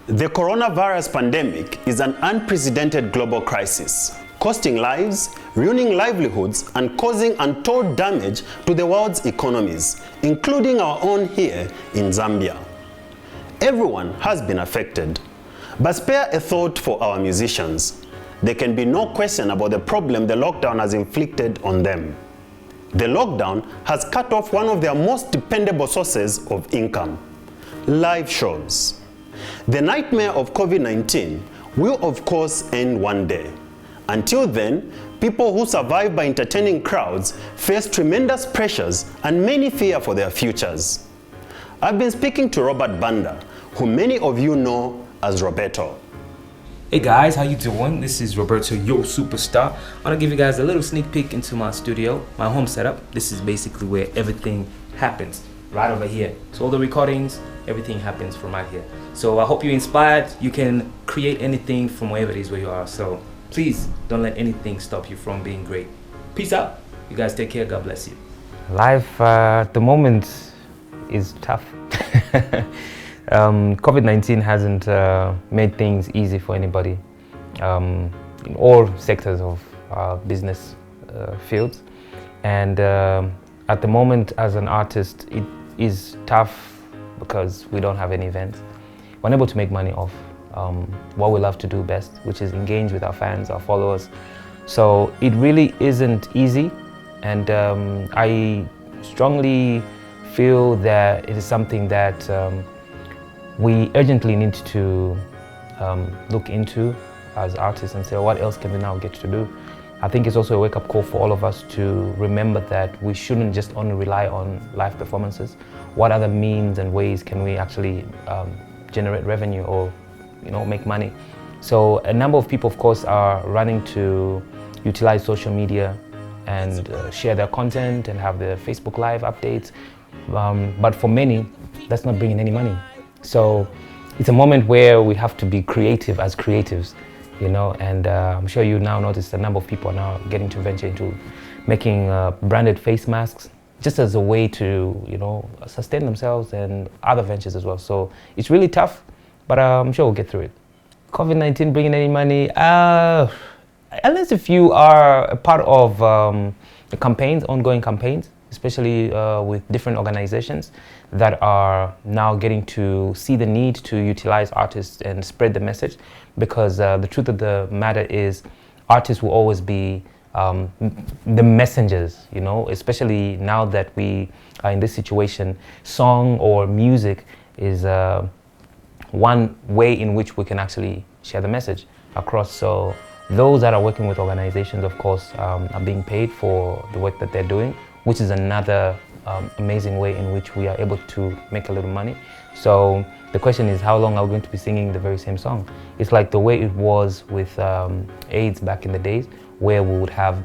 The coronavirus pandemic is an unprecedented global crisis, costing lives, ruining livelihoods, and causing untold damage to the world's economies, including our own here in Zambia. Everyone has been affected, but spare a thought for our musicians. There can be no question about the problem the lockdown has inflicted on them. The lockdown has cut off one of their most dependable sources of income: live shows. The nightmare of COVID-19 will of course end one day. Until then, people who survive by entertaining crowds face tremendous pressures and many fear for their futures. I've been speaking to Robert Banda, who many of you know as Roberto. Hey guys, how you doing? This is Roberto, your superstar. I want to give you guys a little sneak peek into my studio, my home setup. This is basically where everything happens, right over here. So all the recordings, everything happens from right here. So I hope you're inspired. You can create anything from wherever it is where you are. So please don't let anything stop you from being great. Peace out. You guys take care. God bless you. Life at the moment is tough. COVID-19 hasn't made things easy for anybody in all sectors of business fields. And at the moment, as an artist, it is tough because we don't have any events. We're unable to make money off what we love to do best, which is engage with our fans, our followers. So it really isn't easy, and I strongly feel that it is something that we urgently need to look into as artists and say, what else can we now get to do? I think it's also a wake-up call for all of us to remember that we shouldn't just only rely on live performances. What other means and ways can we actually generate revenue or make money? So a number of people, of course, are running to utilize social media and share their content and have their Facebook Live updates. But for many, that's not bringing any money. So it's a moment where we have to be creative as creatives, and I'm sure you now notice a number of people are now getting to venture into making branded face masks just as a way to, sustain themselves and other ventures as well. So it's really tough, but I'm sure we'll get through it. COVID-19 bringing any money? Unless if you are a part of the campaigns, ongoing campaigns, especially with different organizations that are now getting to see the need to utilize artists and spread the message, because the truth of the matter is artists will always be the messengers, especially now that we are in this situation. Song or music is one way in which we can actually share the message across. So those that are working with organizations, of course, are being paid for the work that they're doing, which is another amazing way in which we are able to make a little money. So the question is, how long are we going to be singing the very same song? It's like the way it was with AIDS back in the days, where we would have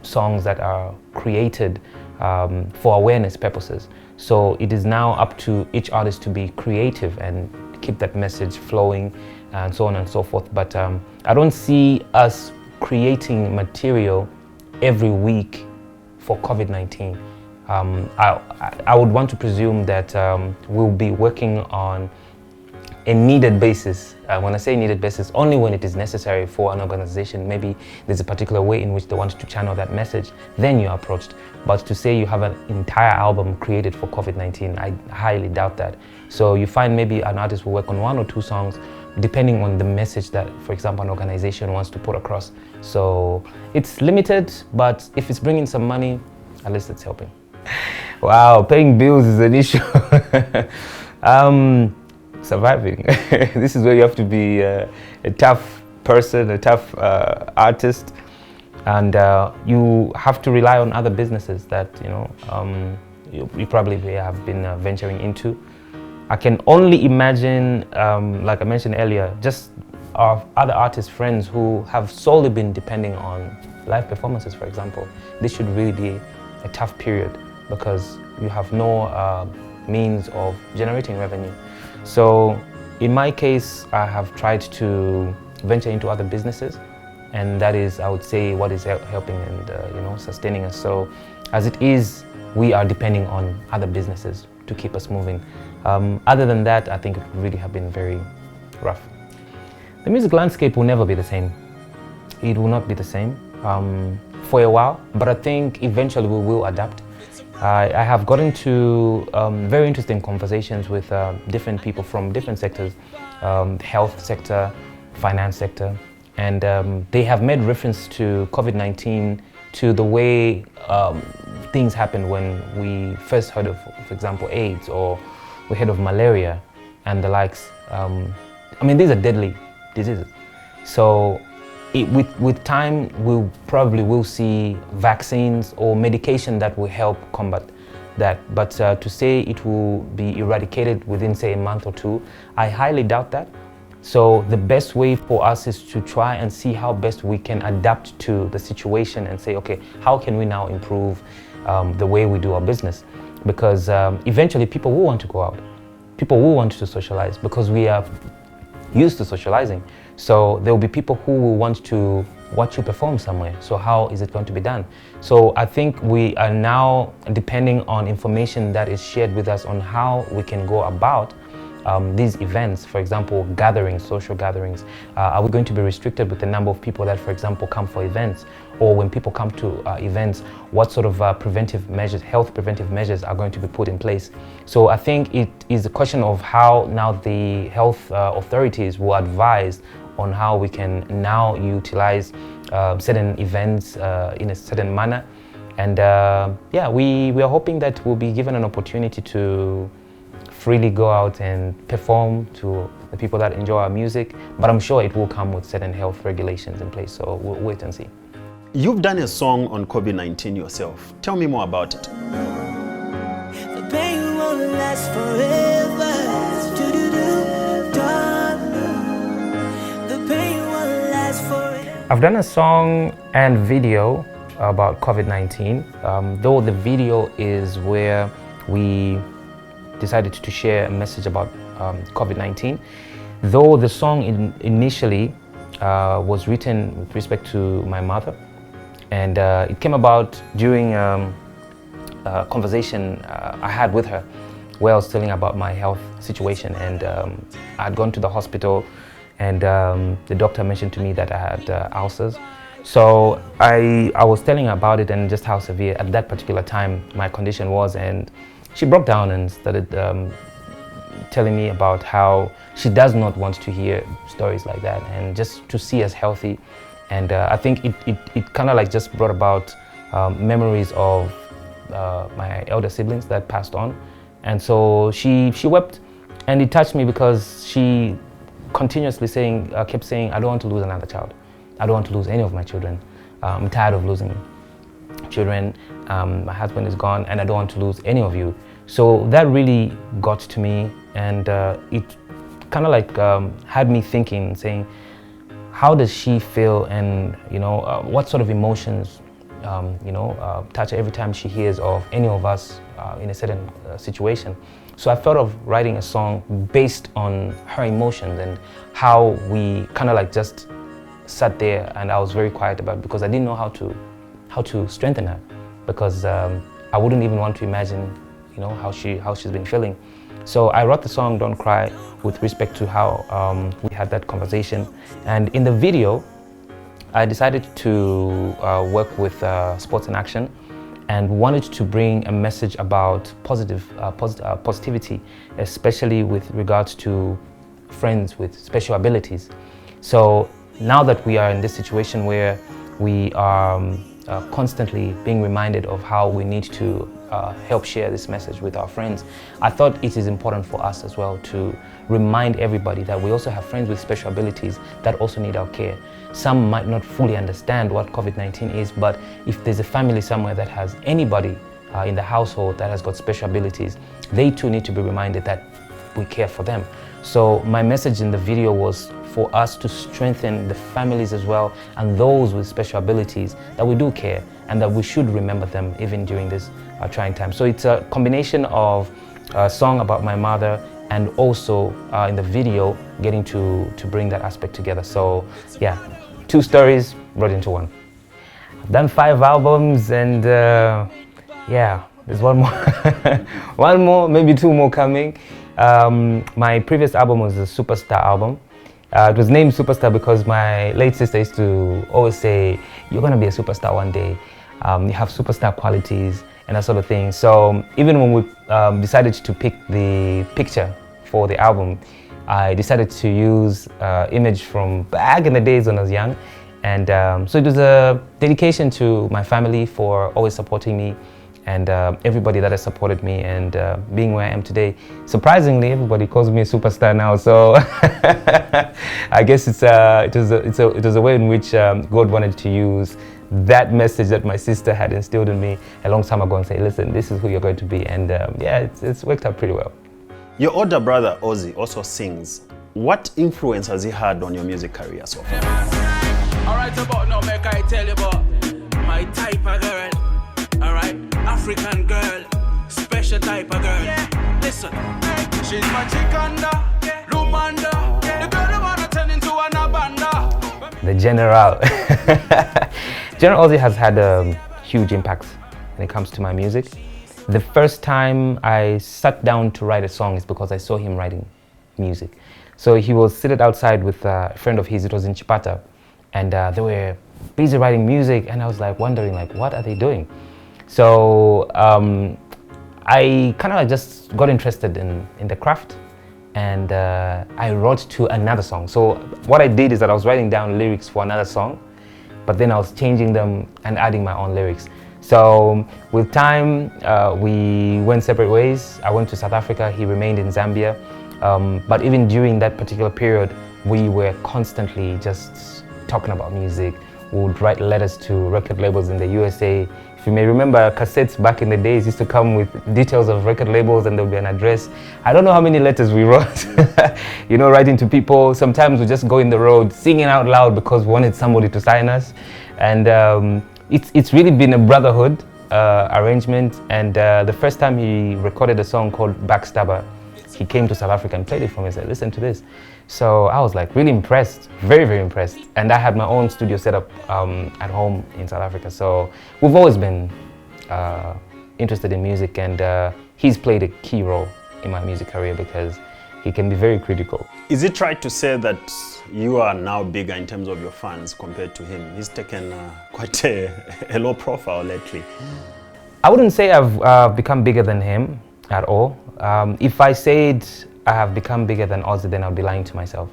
songs that are created for awareness purposes. So it is now up to each artist to be creative and keep that message flowing and so on and so forth. But I don't see us creating material every week for COVID-19. I would want to presume that we'll be working on a needed basis. When I say needed basis, only when it is necessary for an organization. Maybe there's a particular way in which they want to channel that message, then you're approached. But to say you have an entire album created for COVID-19, I highly doubt that. So you find maybe an artist will work on 1 or 2 songs, depending on the message that, for example, an organization wants to put across. So it's limited, but if it's bringing some money, at least it's helping. Wow, paying bills is an issue. Surviving. This is where you have to be a tough person, a tough artist, and you have to rely on other businesses that you probably have been venturing into. I can only imagine, like I mentioned earlier, just our other artist friends who have solely been depending on live performances, for example. This should really be a tough period because you have no means of generating revenue. So in my case, I have tried to venture into other businesses, and that is, I would say, what is helping and sustaining us. So as it is, we are depending on other businesses to keep us moving. Other than that, I think it would really have been very rough. The music landscape will never be the same. It will not be the same for a while, but I think eventually we will adapt. I have gotten to very interesting conversations with different people from different sectors, health sector, finance sector, and they have made reference to COVID-19, to the way things happened when we first heard of, for example, AIDS, or we heard of malaria and the likes. I mean, these are deadly diseases. So with time, we probably will see vaccines or medication that will help combat that. But to say it will be eradicated within, say, a month or two, I highly doubt that. So the best way for us is to try and see how best we can adapt to the situation and say, okay, how can we now improve the way we do our business? Because eventually people will want to go out. People will want to socialize because we are used to socializing. So there will be people who will want to watch you perform somewhere. So how is it going to be done? So I think we are now depending on information that is shared with us on how we can go about these events. For example, gatherings, social gatherings. Are we going to be restricted with the number of people that, for example, come for events? Or when people come to events, what sort of preventive measures, health preventive measures are going to be put in place? So I think it is a question of how now the health authorities will advise on how we can now utilize certain events in a certain manner. And yeah, we are hoping that we'll be given an opportunity to freely go out and perform to the people that enjoy our music, but I'm sure it will come with certain health regulations in place, so we'll wait and see. You've done a song on COVID-19 yourself. Tell me more about it. The pain won't last forever. The pain won't last forever. I've done a song and video about COVID-19, though the video is where we decided to share a message about COVID-19. Though the song initially was written with respect to my mother, and it came about during a conversation I had with her where I was telling about my health situation, and I had gone to the hospital, and the doctor mentioned to me that I had ulcers. So I was telling her about it and just how severe at that particular time my condition was, and she broke down and started telling me about how she does not want to hear stories like that, and just to see us healthy. And I think it kind of like just brought about memories of my elder siblings that passed on. And so she wept, and it touched me because she continuously kept saying, I don't want to lose another child. I don't want to lose any of my children. I'm tired of losing children. My husband is gone, and I don't want to lose any of you. So that really got to me, and it kind of like had me thinking, saying, how does she feel, and what sort of emotions touch her every time she hears of any of us in a certain situation. So I thought of writing a song based on her emotions and how we kind of like just sat there, and I was very quiet about it because I didn't know how to strengthen her, because I wouldn't even want to imagine how she's been feeling. So I wrote the song Don't Cry with respect to how we had that conversation. And in the video, I decided to work with Sports in Action, and wanted to bring a message about positivity, especially with regards to friends with special abilities. So now that we are in this situation where we are constantly being reminded of how we need to help share this message with our friends, I thought it is important for us as well to remind everybody that we also have friends with special abilities that also need our care. Some might not fully understand what COVID-19 is, but if there's a family somewhere that has anybody in the household that has got special abilities, they too need to be reminded that we care for them. So my message in the video was for us to strengthen the families as well, and those with special abilities, that we do care and that we should remember them even during this trying time. So it's a combination of a song about my mother and also in the video getting to bring that aspect together. So yeah, two stories brought into one. I've done 5 albums, and yeah, there's one more, one more, maybe 2 more coming. My previous album was a Superstar album. It was named Superstar because my late sister used to always say, "You're gonna be a superstar one day. You have superstar qualities," and that sort of thing. So even when we decided to pick the picture for the album, I decided to use image from back in the days when I was young. And so it was a dedication to my family for always supporting me, and everybody that has supported me, and being where I am today. Surprisingly, everybody calls me a superstar now. So I guess it was a way in which God wanted to use that message that my sister had instilled in me a long time ago and say, listen, this is who you're going to be. And yeah, it's worked out pretty well. Your older brother, Ozzy, also sings. What influence has he had on your music career so far? Alright, about now, make I tell you about my type of girl. Alright, African girl, special type of girl. Yeah. Listen, she's my chikanda, Lumanda, the girl who wanna turn into an abanda. The General. General Ozzy has had a huge impact when it comes to my music. The first time I sat down to write a song is because I saw him writing music. So he was seated outside with a friend of his. It was in Chipata, and they were busy writing music, and I was like wondering, like, what are they doing? So I kind of just got interested in the craft, and I wrote to another song. So what I did is that I was writing down lyrics for another song, but then I was changing them and adding my own lyrics. So with time, we went separate ways. I went to South Africa, he remained in Zambia. But even during that particular period, we were constantly just talking about music. We would write letters to record labels in the USA. If you may remember, cassettes back in the days used to come with details of record labels, and there would be an address. I don't know how many letters we wrote, you know, writing to people. Sometimes we just go in the road singing out loud because we wanted somebody to sign us. And it's really been a brotherhood arrangement. And the first time he recorded a song called Backstabber, he came to South Africa and played it for me and said, listen to this. So I was like really impressed, very, very impressed. And I had my own studio set up at home in South Africa. So we've always been interested in music, and he's played a key role in my music career because he can be very critical. Is it right to say that you are now bigger in terms of your fans compared to him? He's taken quite a low profile lately. I wouldn't say I've become bigger than him at all. If I said I have become bigger than Ozzy, then I'll be lying to myself,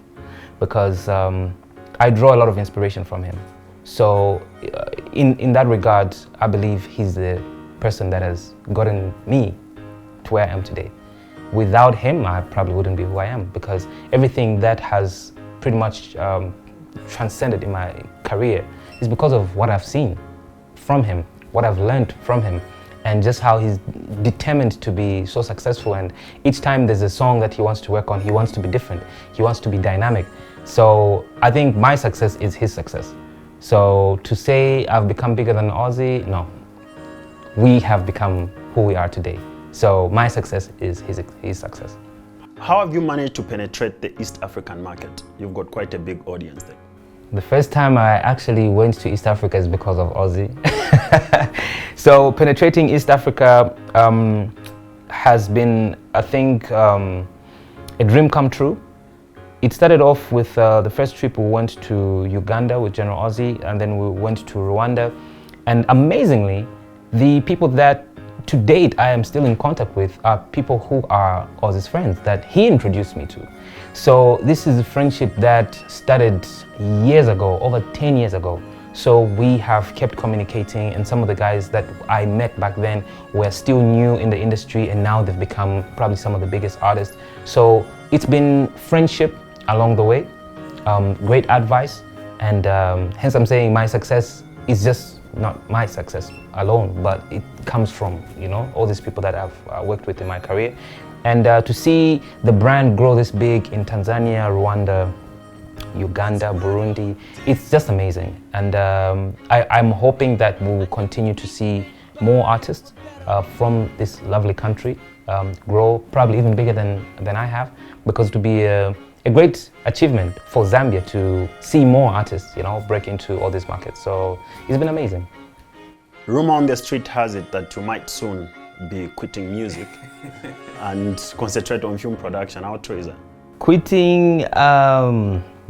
because I draw a lot of inspiration from him. So in that regard, I believe he's the person that has gotten me to where I am today. Without him, I probably wouldn't be who I am, because everything that has pretty much transcended in my career is because of what I've seen from him, what I've learned from him, and just how he's determined to be so successful. And each time there's a song that he wants to work on, he wants to be different, he wants to be dynamic. So I think my success is his success. So to say I've become bigger than Ozzy, no. We have become who we are today. So my success is his success. How have you managed to penetrate the East African market? You've got quite a big audience there. The first time I actually went to East Africa is because of Ozzy. So penetrating East Africa has been, I think, a dream come true. It started off with the first trip we went to Uganda with General Ozzy, and then we went to Rwanda. And amazingly, the people that to date I am still in contact with are people who are Ozzy's friends that he introduced me to. So this is a friendship that started years ago, over 10 years ago. So we have kept communicating, and some of the guys that I met back then were still new in the industry, and now they've become probably some of the biggest artists. So it's been friendship along the way, great advice, and hence I'm saying my success is just not my success alone, but it comes from, you know, all these people that I've worked with in my career. And to see the brand grow this big in Tanzania, Rwanda, Uganda, Burundi, it's just amazing. And I'm hoping that we'll continue to see more artists from this lovely country grow, probably even bigger than I have, because it would be a great achievement for Zambia to see more artists, you know, break into all these markets. So it's been amazing. Rumor on the street has it that you might soon be quitting music and concentrate on film production. How true is that? Quitting,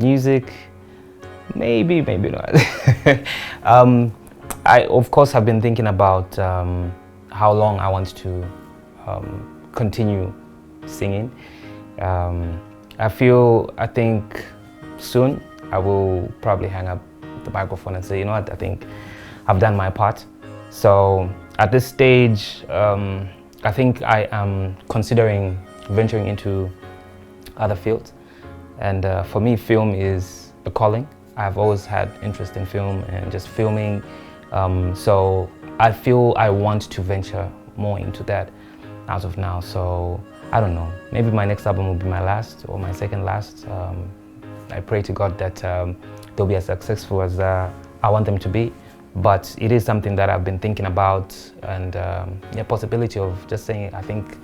Music, maybe not. I of course have been thinking about how long I want to continue singing. I think soon I will probably hang up the microphone and say, you know what, I think I've done my part. So at this stage, I think I am considering venturing into other fields. And for me, film is a calling. I've always had interest in film and just filming. So I feel I want to venture more into that as of now. So I don't know, maybe my next album will be my last or my second last. I pray to God that they'll be as successful as I want them to be. But it is something that I've been thinking about, and the possibility of just saying, I think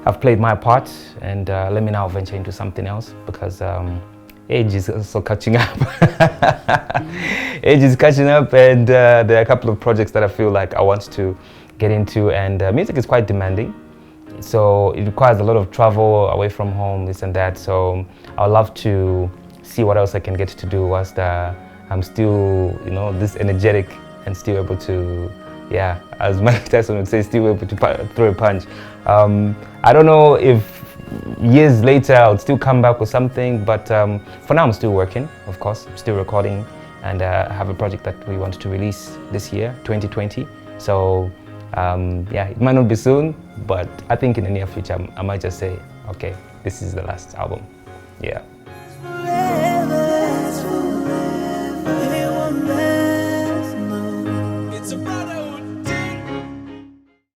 I've played my part, and let me now venture into something else, because age is also catching up. Age is catching up, and there are a couple of projects that I feel like I want to get into, and music is quite demanding. So it requires a lot of travel away from home, this and that. So I'd love to see what else I can get to do whilst I'm still, this energetic and still able to, as Mike Tyson would say, still able to throw a punch. I don't know if years later I'll still come back with something, but for now I'm still working, of course. I'm still recording, and I have a project that we want to release this year, 2020. So it might not be soon, but I think in the near future I might just say, okay, this is the last album. Yeah.